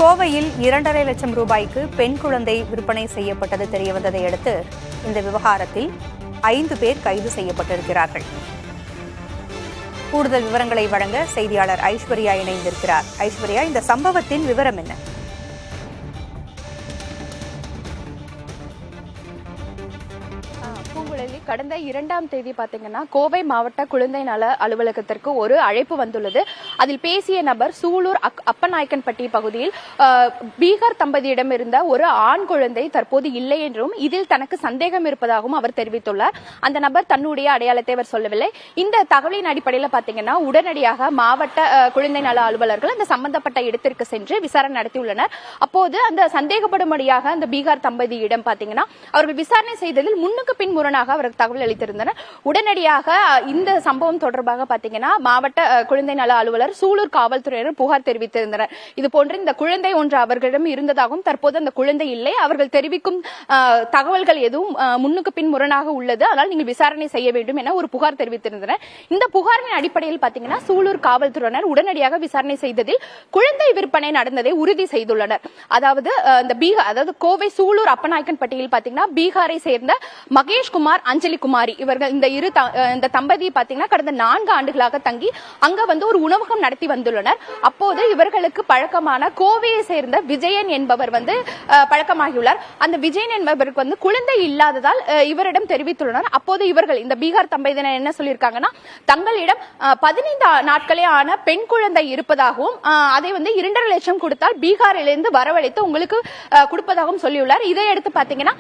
கோவையில் 2.5 லட்சம் ரூபாய்க்கு பெண் குழந்தை விற்பனை செய்யப்பட்டது தெரியவந்ததை அடுத்து இந்த விவகாரத்தில் 5 பேர் கைது செய்யப்பட்டிருக்கிறார்கள். கூடுதல் விவரங்களை வழங்க செய்தியாளர் ஐஸ்வர்யா இணைந்திருக்கிறார். ஐஸ்வர்யா, இந்த சம்பவத்தின் விவரம் என்ன? கடந்த 2ஆம் தேதி பாத்தீங்கன்னா கோவை மாவட்ட குழந்தை நல அலுவலகத்திற்கு ஒரு அழைப்பு வந்துள்ளது. அதில் பேசிய நபர் சூலூர் அப்பநாயக்கன்பட்டி பகுதியில் பீகார் தம்பதியிடம் இருந்த ஒரு ஆண் குழந்தை தற்போது இல்லை என்றும் இதில் தனக்கு சந்தேகம் இருப்பதாகவும் அவர் தெரிவித்துள்ளார். அந்த நபர் தன்னுடைய அடையாளத்தை அவர் சொல்லவில்லை. இந்த தகவலின் அடிப்படையில் பாத்தீங்கன்னா உடனடியாக மாவட்ட குழந்தை நல அலுவலர்கள் அந்த சம்பந்தப்பட்ட இடத்திற்கு சென்று விசாரணை நடத்தியுள்ளனர். அப்போது அந்த சந்தேகப்படும்படியாக அந்த பீகார் தம்பதியிடம் பாத்தீங்கன்னா அவர்கள் விசாரணை செய்ததில் முன்னுக்கு பின் முரணாக அவர் தகவல் அளித்திருந்தனர். உடனடியாக இந்த சம்பவம் தொடர்பாக பாத்தீங்கன்னா மாவட்ட குழந்தை நல அலுவலர் சூலூர் காவல்துறையினர் புகார் தெரிவித்திருந்தனர். இதுபோன்று இந்த குழந்தை ஒன்று அவர்களிடம் இருந்ததாகவும் தற்போது அந்த குழந்தை இல்லை, அவர்கள் தெரிவிக்கும் தகவல்கள் எதுவும் முன்னுக்கு பின் முரணாக உள்ளது, அதனால் நீங்கள் விசாரணை செய்ய வேண்டும் என ஒரு புகார் தெரிவித்திருந்தனர். இந்த புகாரின் அடிப்படையில் பாத்தீங்கன்னா சூலூர் காவல்துறையினர் உடனடியாக விசாரணை செய்ததில் குழந்தை விற்பனை நடந்ததை உறுதி செய்துள்ளனர். அதாவது கோவை சூலூர் அப்பநாயக்கன்பட்டியில் பாத்தீங்கன்னா பீகாரை சேர்ந்த மகேஷ்குமார், அஞ்சலி குமாரி இவர்கள் இந்த தம்பதி பாத்தீங்கன்னா கடந்த 4 ஆண்டுகளாக தங்கி அங்க ஒரு உணவகம் நடத்தி வந்துள்ளனர். அப்போது இவர்களுக்கு பழக்கமான கோவையை சேர்ந்த விஜயன் என்பவர் பழக்கமாகியுள்ளார். அந்த விஜயன் என்பவருக்கு குழந்தை இல்லாததால் இவரிடம் தெரிவித்துள்ளனர். அப்போது இவர்கள் இந்த பீகார் தம்பதியினர் என்ன சொல்லியிருக்காங்கன்னா, தங்களிடம் 15 நாட்களே ஆன பெண் குழந்தை இருப்பதாகவும் அதை 2.5 லட்சம் கொடுத்தால் பீகாரிலிருந்து வரவழைத்து உங்களுக்கு கொடுப்பதாகவும் சொல்லியுள்ளார். இதையடுத்து பாத்தீங்கன்னா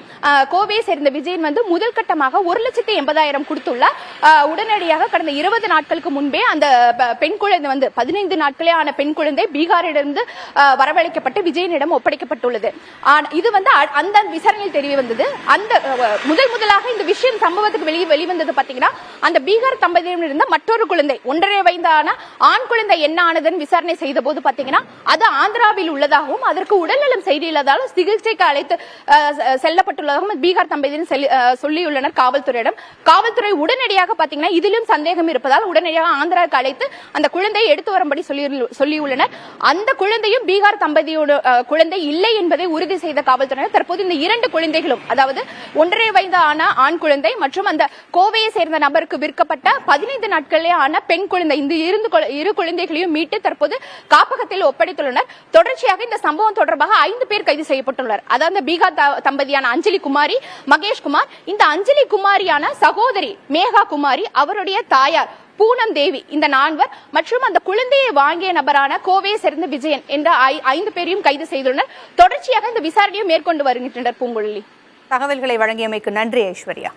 கோவையை சேர்ந்த விஜயன் முதல் கட்டமாக 1,80,000 கொடுத்துள்ளார். உடனடியாக கடந்த 20 நாட்களுக்கு முன்பே அந்த பெண் குழந்தை 15 நாட்களே ஆன பெண் குழந்தை பீகாரிலிருந்து வரவழைக்கப்பட்டு விஜயனிடம் ஒப்படைக்கப்பட்டுள்ளது. இது அந்த விசாரணையில் தெரிய வந்தது. அந்த முதலாக இந்த விஷயம் சம்பவத்துக்கு வெளிவந்தது பாத்தீங்கன்னா அந்த பீகார் தம்பதியிடம் இருந்த மற்றொரு குழந்தை 1.5 வயதான ஆண் குழந்தை என்ன ஆனதுன்னு விசாரணை செய்த போது பாத்தீங்கன்னா அது ஆந்திராவில் உள்ளதாகவும் அதற்கு உடல்நலம் செய்தியில்லாதாலும் சிகிச்சைக்கு அழைத்து செல்லப்பட்டுள்ளதாகவும் பீகார் தம்பதியினர் சொல்லியுள்ளனர் காவல்துறையிடம். காவல்துறை உடனடியாக பாத்தீங்கன்னா இதிலும் சந்தேகம் இருப்பதால் உடனடியாக ஆந்திராவுக்கு அழைத்து அந்த குழந்தையை எடுத்து வரும்படி சொல்லியுள்ளனர். அந்த குழந்தையும் பீகார் தம்பதியோட குழந்தை இல்லை என்பதை உறுதி செய்த காவல்துறையினர் தற்போது இந்த 2 குழந்தைகளும், அதாவது 1.5 வயதான ஆண் குழந்தை மற்றும் அந்த கோவையை சேர்ந்த நபருக்கு விற்கப்பட்ட 15 நாட்களே ஆன பெண் குழந்தை, இந்த 2 குழந்தைகளையும் மீட்டு தற்போது காப்பகத்தில் ஒப்படைத்துள்ளனர். தொடர்ச்சியாக இந்த சம்பவம் தொடர்பாக 5 பேர் கைது செய்யப்பட்டுள்ளனர். அதாவது பீகார் தம்பதியான அஞ்சலி குமாரி, மகேஷ்குமார், இந்த அஞ்சலி குமாரியான சகோதரி மேகா குமாரி, அவருடைய தாயார் பூனம் தேவி, இந்த 4 மற்றும் அந்த குழந்தையை வாங்கிய நபரான கோவையை சேர்ந்த விஜயன் என்ற 5 பேரையும் கைது செய்துள்ளனர். தொடர்ச்சியாக இந்த விசாரணையை மேற்கொண்டு வருகின்றனர். பூங்குழலி, தகவல்களை வழங்கியமைக்கு நன்றி ஐஸ்வர்யா.